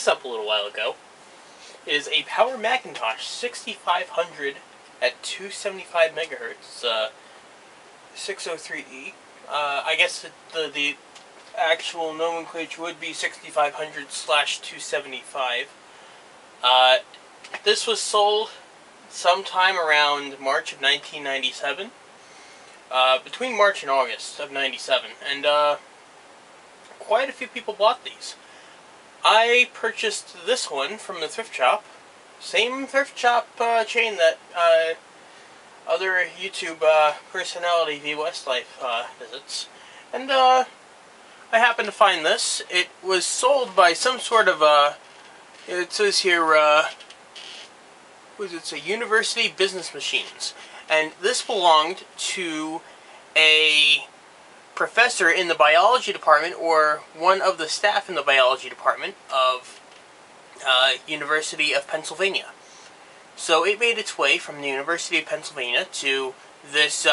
this up a little while ago. It is a Power Macintosh 6500 at 275 megahertz, 603E. I guess the actual nomenclature would be 6500/275. This was sold sometime around March of 1997, between March and August of 97, and quite a few people bought these. I purchased this one from the thrift shop, same thrift shop chain that other YouTube personality V Westlife visits, and I happened to find this. It was sold by some sort of it says here, what does it say? University Business Machines, and this belonged to a professor in the biology department, or one of the staff in the biology department of University of Pennsylvania. So it made its way from the University of Pennsylvania to this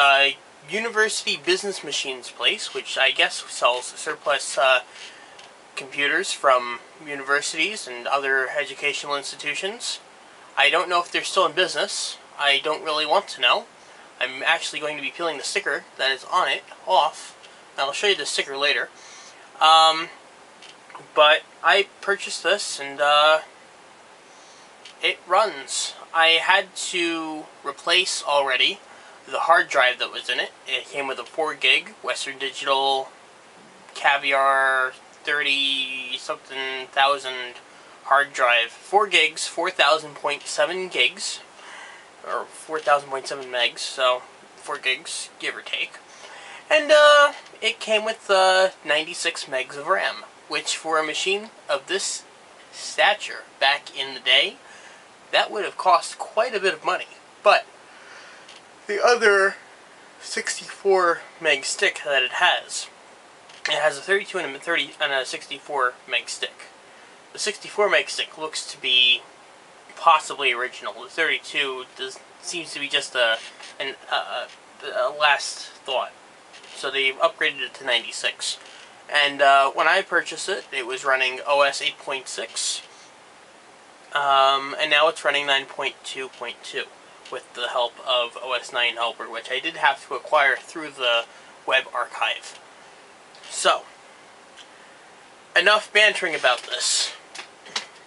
University Business Machines place, which I guess sells surplus computers from universities and other educational institutions. I don't know if they're still in business. I don't really want to know. I'm actually going to be peeling the sticker that is on it off. I'll show you the sticker later. But I purchased this, and it runs. I had to replace already the hard drive that was in it. It came with a 4 gig Western Digital Caviar 30-something thousand hard drive. 4 gigs, 4,000.7 gigs, or 4,000.7 megs, so 4 gigs, give or take. And it came with 96 megs of RAM, which for a machine of this stature back in the day, that would have cost quite a bit of money. But the other 64 meg stick that it has a 32 and a 30 and a 64 meg stick. The 64 meg stick looks to be possibly original. The 32 seems to be just a last thought. So they've upgraded it to 96. And when I purchased it, it was running OS 8.6. And now it's running 9.2.2 with the help of OS 9 Helper, which I did have to acquire through the web archive. So, enough bantering about this.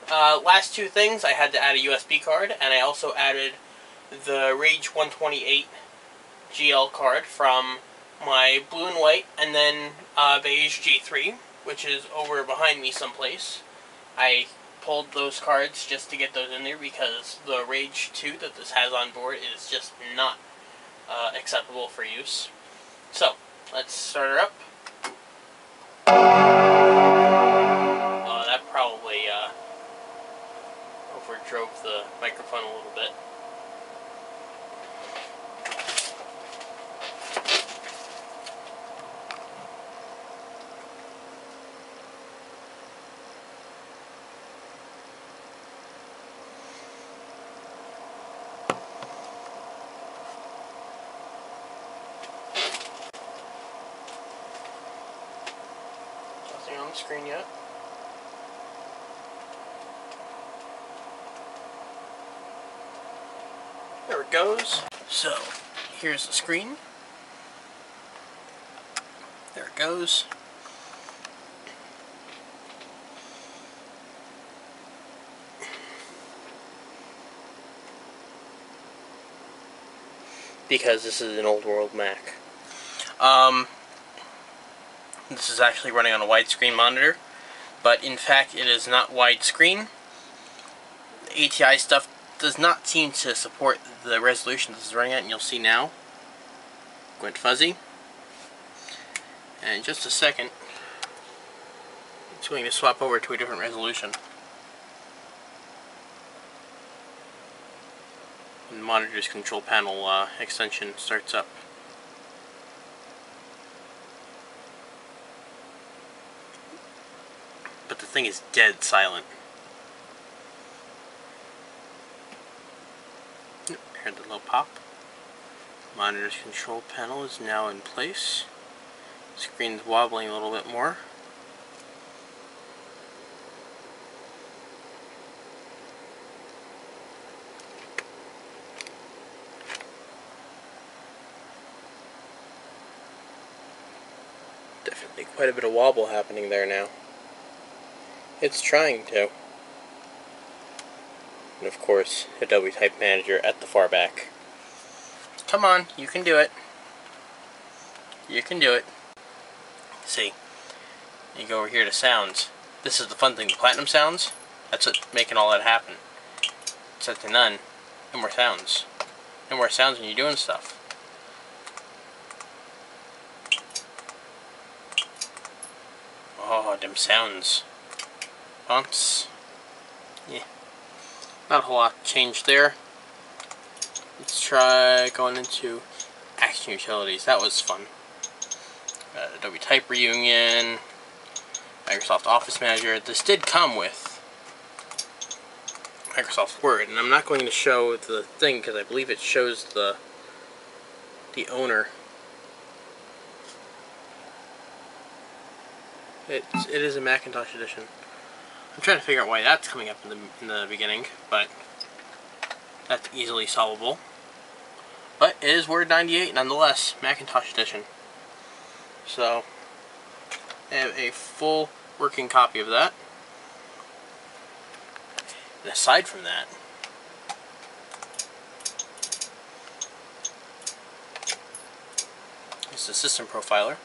Last two things, I had to add a USB card, and I also added the Rage 128 GL card from my blue and white, and then beige G3, which is over behind me someplace. I pulled those cards just to get those in there because the Rage 2 that this has on board is just not acceptable for use. So, let's start her up. That probably overdrove the microphone a little bit. Nothing on the screen yet. There it goes. So, here's the screen. There it goes. Because this is an old world Mac. This is actually running on a widescreen monitor, but in fact it is not widescreen. The ATI stuff does not seem to support the resolution this is running at, and you'll see now. Went fuzzy. And in just a second, it's going to swap over to a different resolution. And the monitor's control panel extension starts up. But the thing is dead silent. Heard the little pop. Monitor's control panel is now in place. Screen's wobbling a little bit more. Definitely quite a bit of wobble happening there now. It's trying to. And of course, Adobe Type Manager at the far back. Come on, you can do it. You can do it. See, you go over here to sounds. This is the fun thing, the platinum sounds. That's what's making all that happen. Set to none. No more sounds. No more sounds when you're doing stuff. Oh, them sounds. Bumps. Yeah. Not a whole lot changed there. Let's try going into Action Utilities. That was fun. Adobe Type Reunion. Microsoft Office Manager. This did come with Microsoft Word, and I'm not going to show the thing because I believe it shows the owner. It is a Macintosh edition. I'm trying to figure out why that's coming up in the beginning, but that's easily solvable. But it is Word 98 nonetheless, Macintosh edition. So I have a full working copy of that. And aside from that, it's the System Profiler.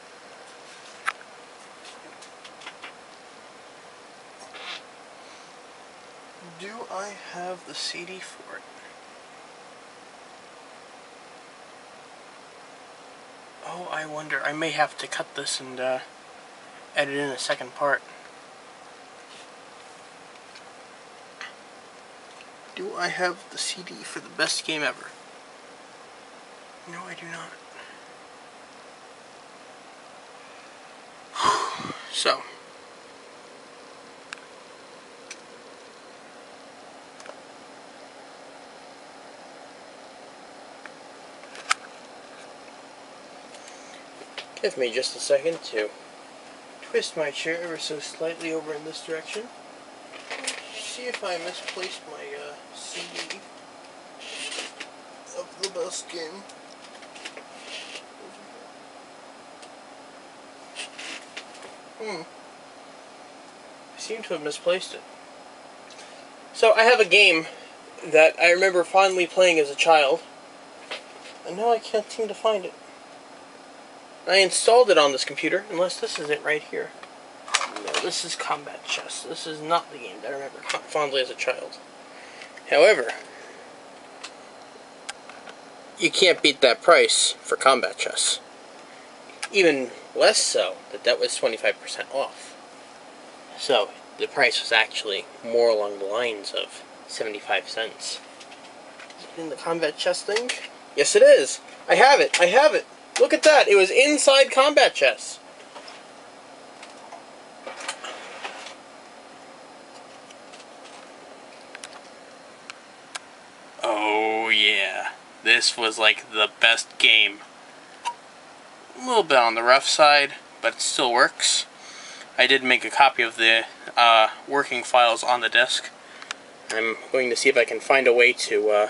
Do I have the CD for it? Oh, I wonder. I may have to cut this and edit in a second part. Do I have the CD for the best game ever? No, I do not. So. Give me just a second to twist my chair ever so slightly over in this direction. See if I misplaced my CD of the best game. I seem to have misplaced it. So I have a game that I remember fondly playing as a child, and now I can't seem to find it. I installed it on this computer, unless this is it right here. No, this is Combat Chess. This is not the game that I remember fondly as a child. However, you can't beat that price for Combat Chess. Even less so that was 25% off. So, the price was actually more along the lines of 75 cents. Is it in the Combat Chess thing? Yes, it is! I have it! I have it! Look at that! It was inside Combat Chess! Oh yeah. This was like the best game. A little bit on the rough side, but it still works. I did make a copy of the working files on the disk. I'm going to see if I can find a way to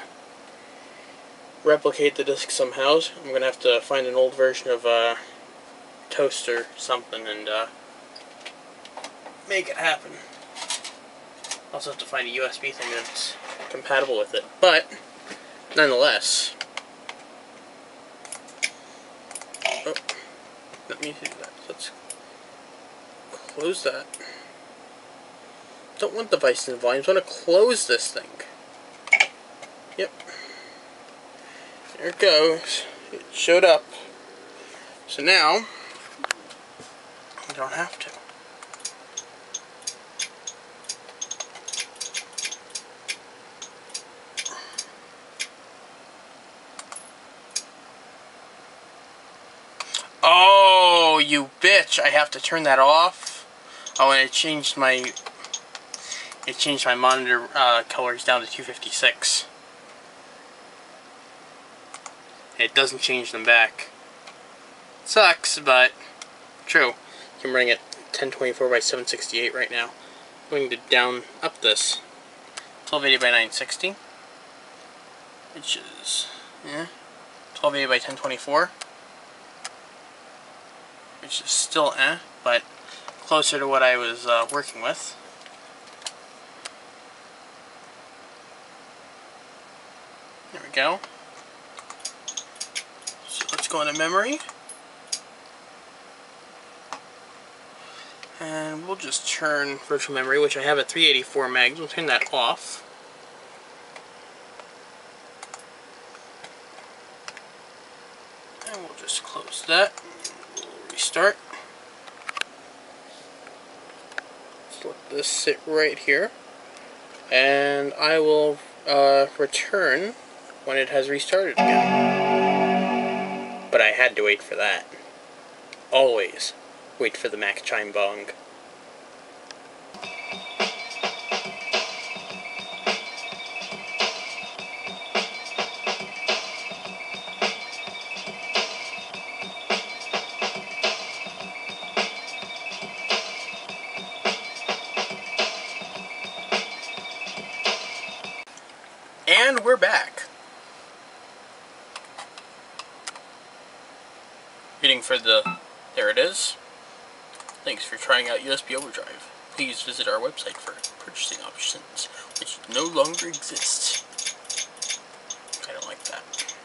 replicate the disk somehow. I'm going to have to find an old version of Toast or something and make it happen. Also have to find a USB thing that's compatible with it. But, nonetheless... Oh, let me do that. Let's close that. Don't want devices and volumes. I want to close this thing. Yep. There it goes. It showed up. So now, I don't have to. Oh, you bitch! I have to turn that off. Oh, and it changed my monitor colors down to 256. It doesn't change them back. Sucks, but true. I'm running at 1024 by 768 right now. I'm going to up this 1280 by 960, which is 1280 by 1024, which which is still but closer to what I was working with. There we go. So let's go into memory. And we'll just turn virtual memory, which I have at 384 megs. We'll turn that off. And we'll just close that. We'll restart. Let's let this sit right here. And I will return when it has restarted again. But I had to wait for that. Always wait for the Mac chime bong. And we're back. Waiting for there it is. Thanks for trying out USB Overdrive. Please visit our website for purchasing options, which no longer exist. I don't like that.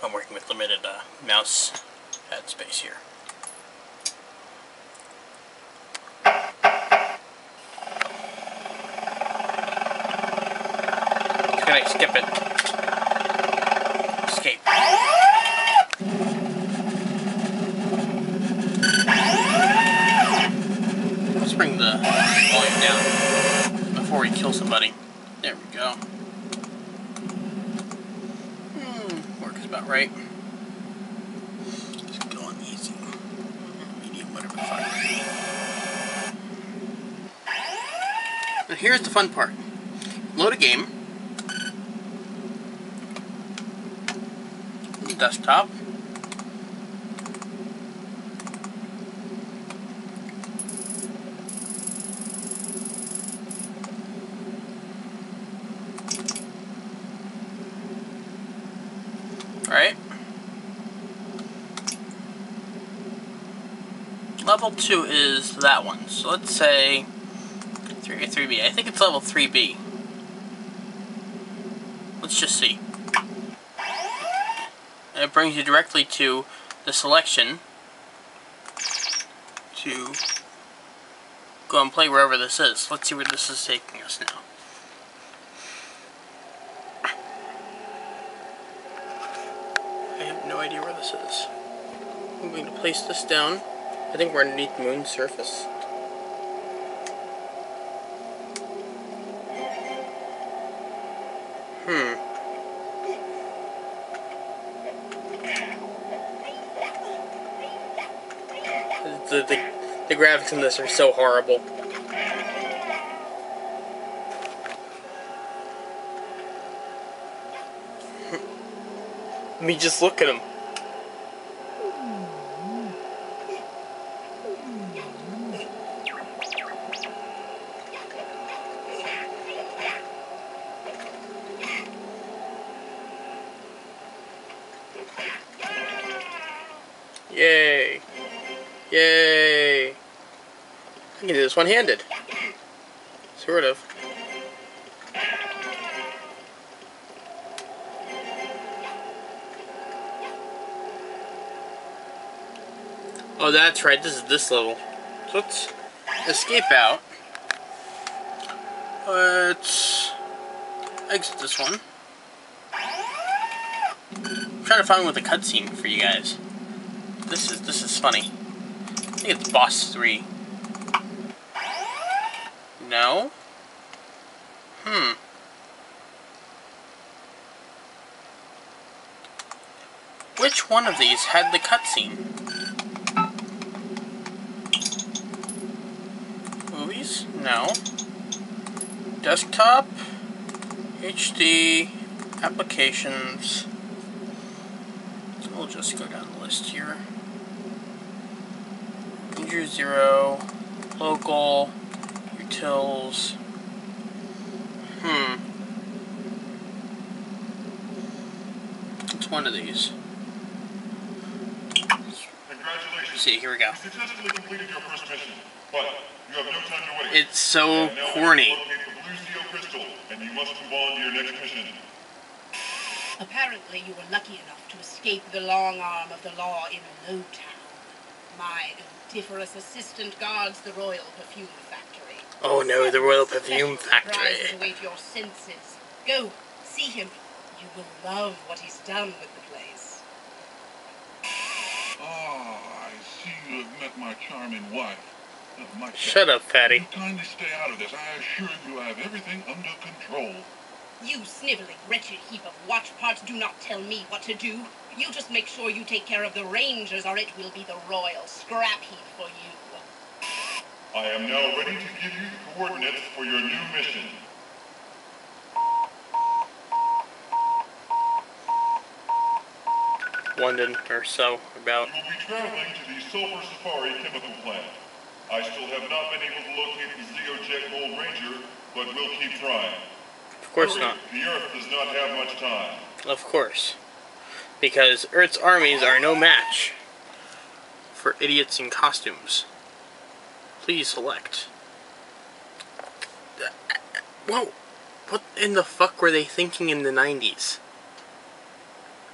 I'm working with limited mouse pad space here. Can I skip it? Escape. Let's bring the volume down before we kill somebody. There we go. Works about right. Just go on easy. Medium, whatever the fuck. Now here's the fun part. Load a game. Desktop. Alright. Level 2 is that one. So let's say 3B. I think it's level 3B. Let's just see. And it brings you directly to the selection to go and play wherever this is. Let's see where this is taking us now. I have no idea where this is. I'm going to place this down. I think we're underneath the moon's surface. The graphics in this are so horrible. Let me just look at him. Yay. Yay. I can do this one-handed. Sort of. Oh, that's right. This is this level. So let's escape out. Let's exit this one. I'm trying to find one with a cutscene for you guys. This is funny. I think it's boss 3. No? Which one of these had the cutscene? Movies? No. Desktop? HD? Applications? We'll just go down the list here. Injure 0, local, utils. It's one of these. See, here we go. You successfully completed your first mission, but you have no time to wait. It's so corny. Locate the blue Zeo crystal, and you must move on to your next mission. Apparently you were lucky enough to escape the long arm of the law in a low town. My odoriferous assistant guards the Royal Perfume Factory. Oh no, the Royal Perfume Factory. Surprises await your senses. Go, see him. You will love what he's done with the place. Ah, I see you have met my charming wife. Shut up, fatty. Kindly stay out of this. I assure you I have everything under control. You sniveling, wretched heap of watch parts, do not tell me what to do. You just make sure you take care of the Rangers, or it will be the royal scrap heap for you. I am now ready to give you the coordinates for your new mission. London, or so, about. You will be traveling to the Sulfur Safari chemical plant. I still have not been able to locate the Zeojet Gold Ranger, but we'll keep trying. Of course Hurry, not. The Earth does not have much time. Of course. Because Earth's armies are no match for idiots in costumes. Please select. Whoa! What in the fuck were they thinking in the 90s?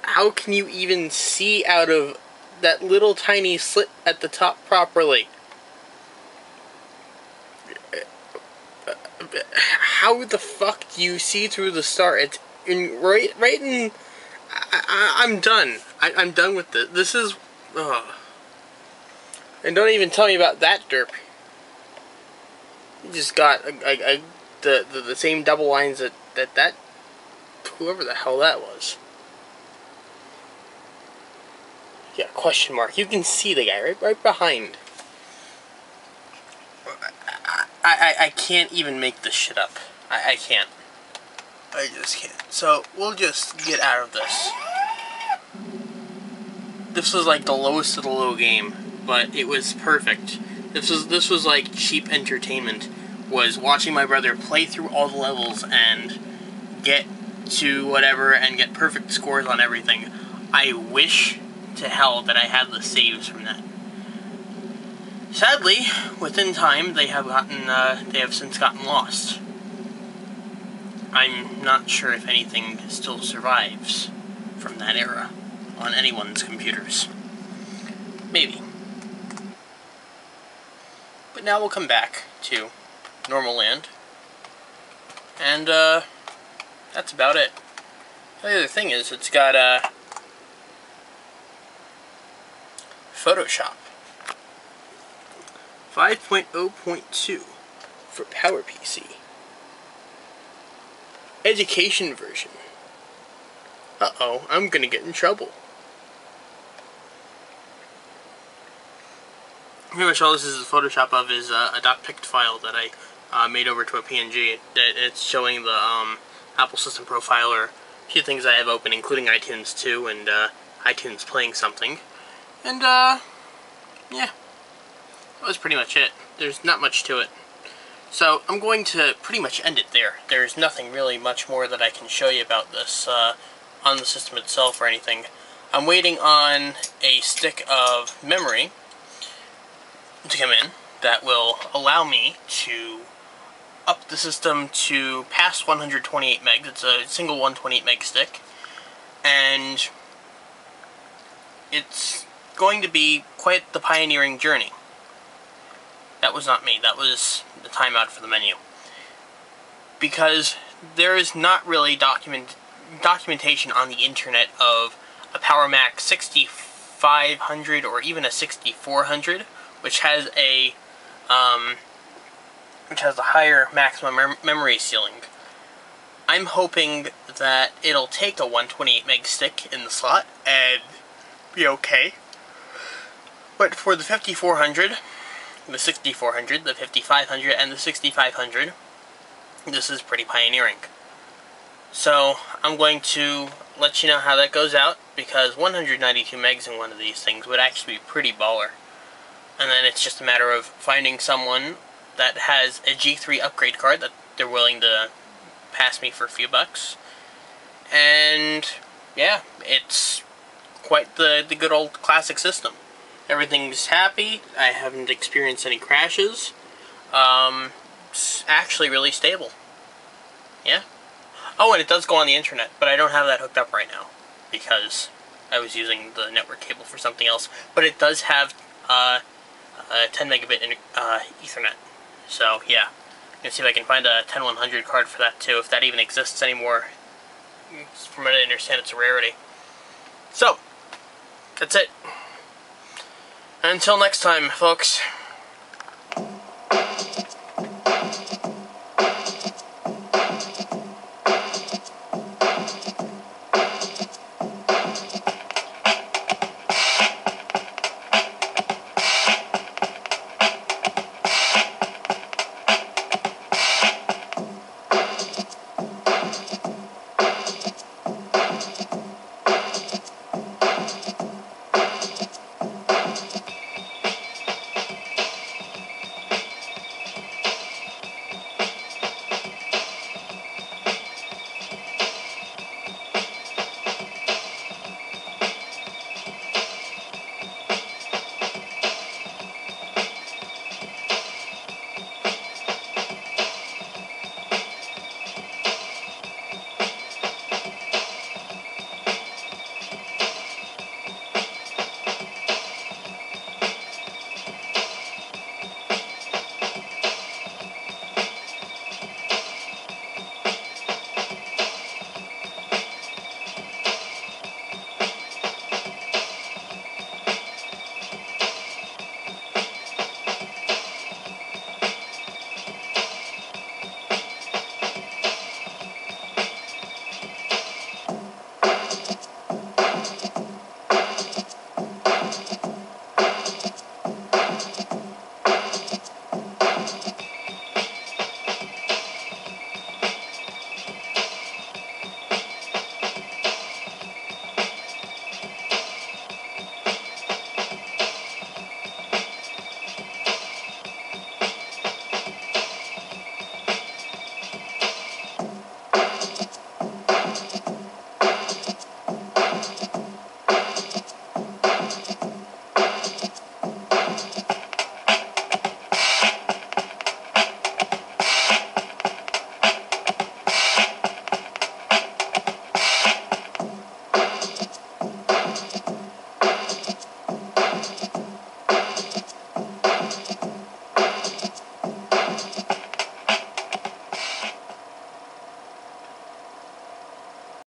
How can you even see out of that little tiny slit at the top properly? How the fuck do you see through the star? It's in right in. I'm done. I'm done with this. This is. And don't even tell me about that derp. You just got the same double lines that whoever the hell that was. Yeah, question mark. You can see the guy right behind. I can't even make this shit up. I can't. I just can't. So, we'll just get out of this. This was like the lowest of the low game, but it was perfect. This was like cheap entertainment. Was watching my brother play through all the levels and get to whatever and get perfect scores on everything. I wish to hell that I had the saves from that. Sadly, within time, they have since gotten lost. I'm not sure if anything still survives from that era on anyone's computers. Maybe. But now we'll come back to normal land. And, that's about it. The other thing is, it's got, Photoshop 5.0.2 for PowerPC. Education version. Uh-oh, I'm gonna get in trouble. Pretty much all this is a Photoshop of is a .pict file that I made over to a PNG. It's showing the Apple System Profiler, a few things I have open, including iTunes 2 and iTunes Playing Something. And, yeah. That was pretty much it. There's not much to it. So, I'm going to pretty much end it there. There's nothing really much more that I can show you about this on the system itself or anything. I'm waiting on a stick of memory to come in that will allow me to up the system to past 128 megs. It's a single 128 meg stick. And it's going to be quite the pioneering journey. That was not me. That was the timeout for the menu. Because there is not really documentation on the internet of a PowerMac 6500 or even a 6400, which has a higher maximum memory ceiling. I'm hoping that it'll take a 128 meg stick in the slot and be okay. But for the 5400, the 6400, the 5500, and the 6500, this is pretty pioneering. So, I'm going to let you know how that goes out, because 192 megs in one of these things would actually be pretty baller. And then it's just a matter of finding someone that has a G3 upgrade card that they're willing to pass me for a few bucks. And, yeah, it's quite the good old classic system. Everything's happy. I haven't experienced any crashes. It's actually really stable. Yeah. Oh, and it does go on the internet, but I don't have that hooked up right now because I was using the network cable for something else. But it does have 10 megabit Ethernet. So yeah, I'm gonna see if I can find a 10100 card for that too, if that even exists anymore. From what I understand, it's a rarity. So that's it. Until next time, folks.